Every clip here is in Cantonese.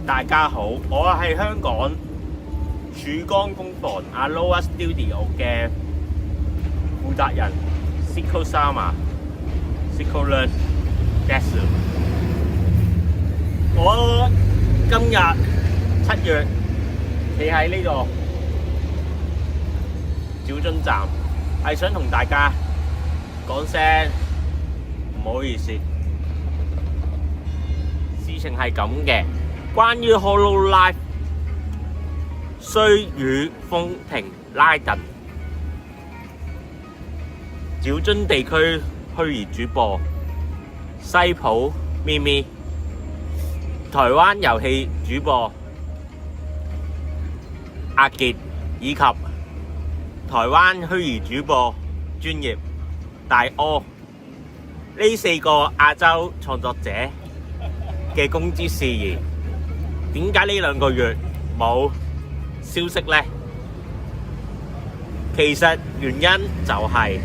大家好，我係香港曙光工房 Aloha Studio 嘅負責人 Siko Sama、Siko Learn Desu。我今日7月企喺呢度小樽站，係想同大家講聲唔好意思。事情係咁嘅，關於 Hololive 需與風停拉近，小樽地區虛擬主播西普咪咪，台灣遊戲主播阿傑，以及台灣虛擬主播專業大柯，呢4個亞洲創作者嘅工資事宜，點解呢2個月冇消息呢？其實原因就係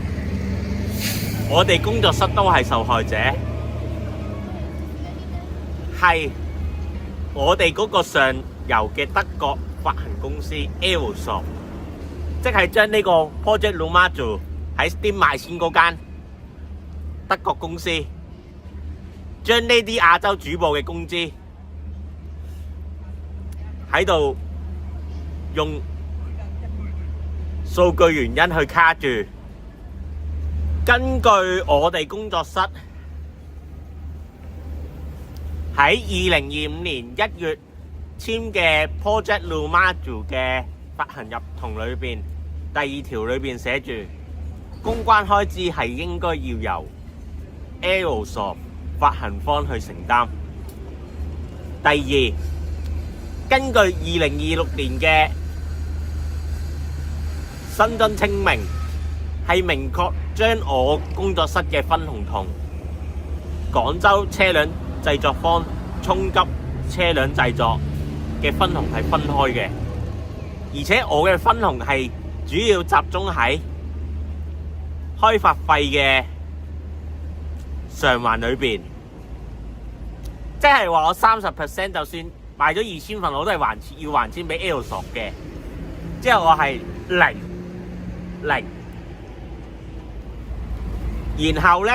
我哋工作室都係受害者，係我哋嗰個上游嘅德國發行公司 Aerosoft， 即係將呢個 Project Lumazu 喺 Steam 賣錢嗰間德國公司，將呢啲亞洲主播嘅工資喺度用數據原因去卡住。根據我哋工作室喺2025年1月簽嘅 Project Lumazu 嘅發行合同裏邊，第2條裏邊寫住公關開支係應該要由 Aerosoft 發行方去承擔。第2，根據2026年嘅新增清明，係明確將我工作室嘅分紅同廣州車輛製作方衝急車輛製作嘅分紅係分開嘅，而且我嘅分紅係主要集中喺開發費嘅償還裏邊，即係話我30%就算賣咗2000份，我都係要還錢俾 Aerosoft 嘅。之後我係零，然後呢，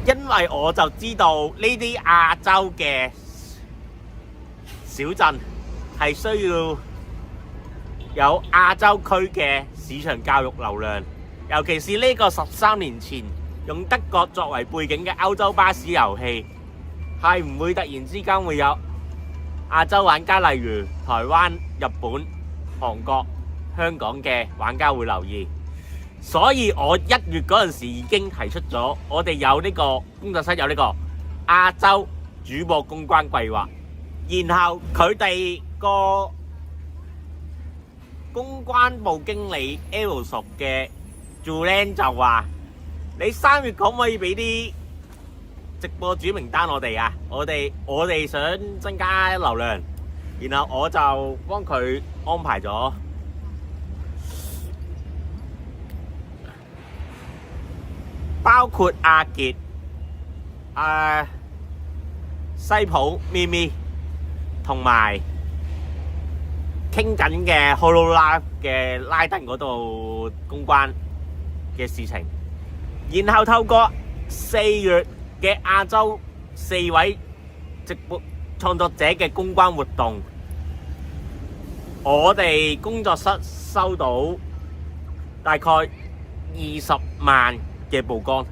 因為我就知道呢啲亞洲嘅小鎮係需要有亞洲區嘅市場教育流量，尤其是呢個13年前用德國作為背景嘅歐洲巴士遊戲，係唔會突然之間會有亞洲玩家，例如台灣、日本、韓國、香港嘅玩家會留意。所以我1月嗰陣時已經提出咗，我哋有呢個工作室有呢個亞洲主播公關計劃，然後佢哋個公關部經理 Aerosoft 嘅 Julian 就話：你3月可唔可以俾啲直播主名單我哋啊？我哋想增加流量，然後我就幫佢安排咗。包括阿傑、西普、咪咪同埋傾緊嘅 Hololive 嘅拉登嗰度公關嘅事情，然後透過4月嘅亞洲4位直播創作者嘅公關活動，我哋工作室收到大概20萬嘅曝光，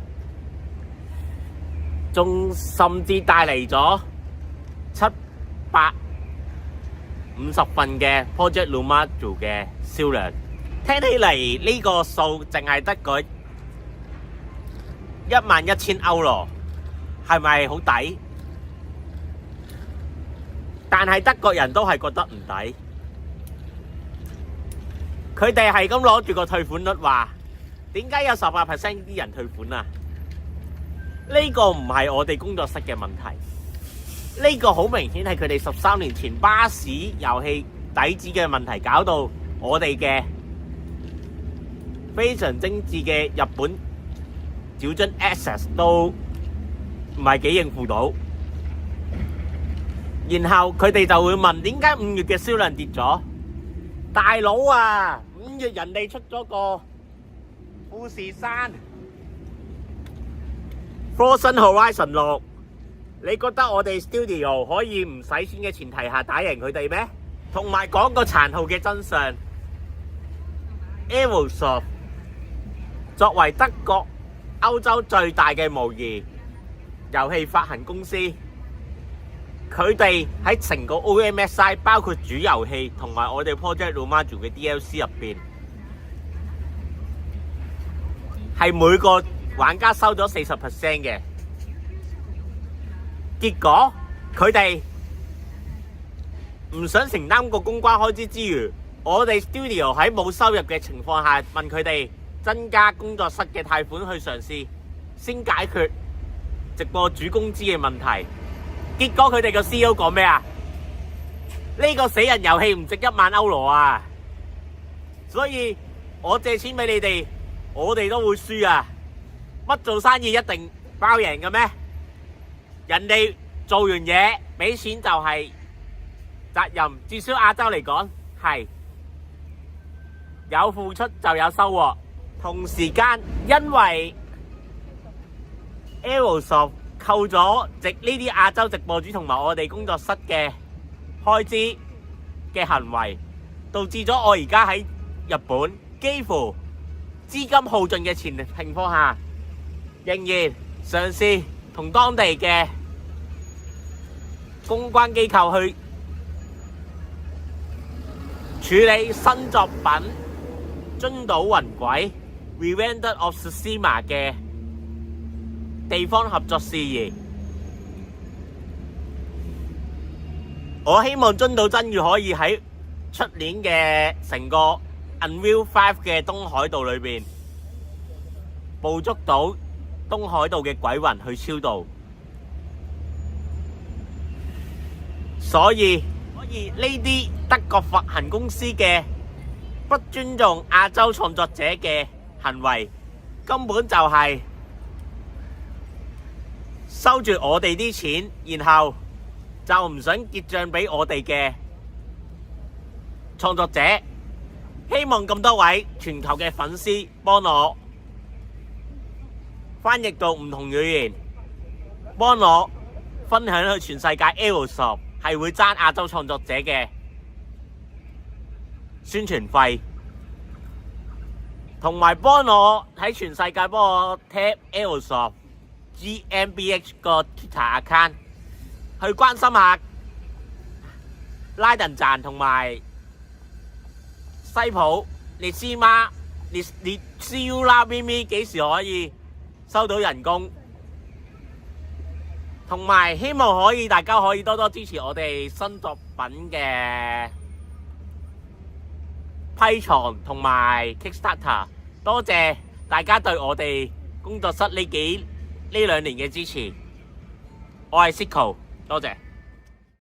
仲甚至帶嚟咗750份嘅 Project Lumazu 嘅銷量。聽起嚟呢個數淨係得個11000歐羅，係咪好抵？但係德國人都係覺得唔抵，佢哋係咁攞住個退款率話，點解有18% 啲人退款啊？呢個唔係我哋工作室嘅問題，呢個好明顯係佢哋13年前巴士遊戲底子嘅問題，搞到我哋嘅非常精緻嘅日本小樽 Access 都唔係幾應付到。然後佢哋就會問點解5月嘅銷量跌咗？大佬啊，5月人哋出咗個富士山 Frozen Horizon 6，你覺得我哋 Studio 可以唔使錢嘅前提下打贏佢哋咩？同埋講個殘酷嘅真相 ，Aerosoft 作為德國歐洲最大嘅模擬遊戲發行公司，佢哋喺成個 OMSI 包括主遊戲同埋我哋 Project Romaju 嘅 DLC 入邊，係每個玩家收咗40% 嘅。結果佢哋唔想承擔個公關開支之餘，我哋 Studio 喺冇收入嘅情況下問佢哋增加工作室嘅貸款去嘗試，先解決直播主工資嘅問題。結果佢哋個 CEO 講咩啊？呢個死人遊戲唔值1萬歐羅啊！所以我借錢俾你哋，我哋都會輸啊！乜做生意一定包贏嘅咩？人哋做完嘢俾錢就係責任，至少亞洲嚟講係有付出就有收穫。同時間因為 Aerosoft 扣咗呢啲亞洲直播主同埋我哋工作室嘅開支嘅行為，導致咗我而家喺日本幾乎資金耗盡嘅情況下，仍然嘗試同當地嘅公關機構去處理新作品《津島魂鬼 Revenge of Tsushima》嘅地方合作事宜。我希望津島真嗣可以喺出年嘅成個 Unreal 5嘅東海道裏邊捕捉到東海道嘅鬼魂去超度。所以呢啲德國發行公司嘅不尊重亞洲創作者嘅行為，根本就係收住我哋啲錢，然後就唔想結賬俾我哋嘅創作者。希望咁多位全球嘅粉絲幫我翻譯到唔同語言，幫我分享去全世界。Aerosoft 係會爭亞洲創作者嘅宣傳費，同埋幫我喺全世界幫我 tap Aerosoft GmbH 個 Twitter account， 去關心下拉登站同埋西普列斯媽列斯烏拉咪咪幾時可以收到人工，同埋希望大家可以多多支持我哋新作品嘅批藏同埋 Kickstarter。多謝大家對我哋工作室呢2年嘅支持。我係 Siko， 多謝。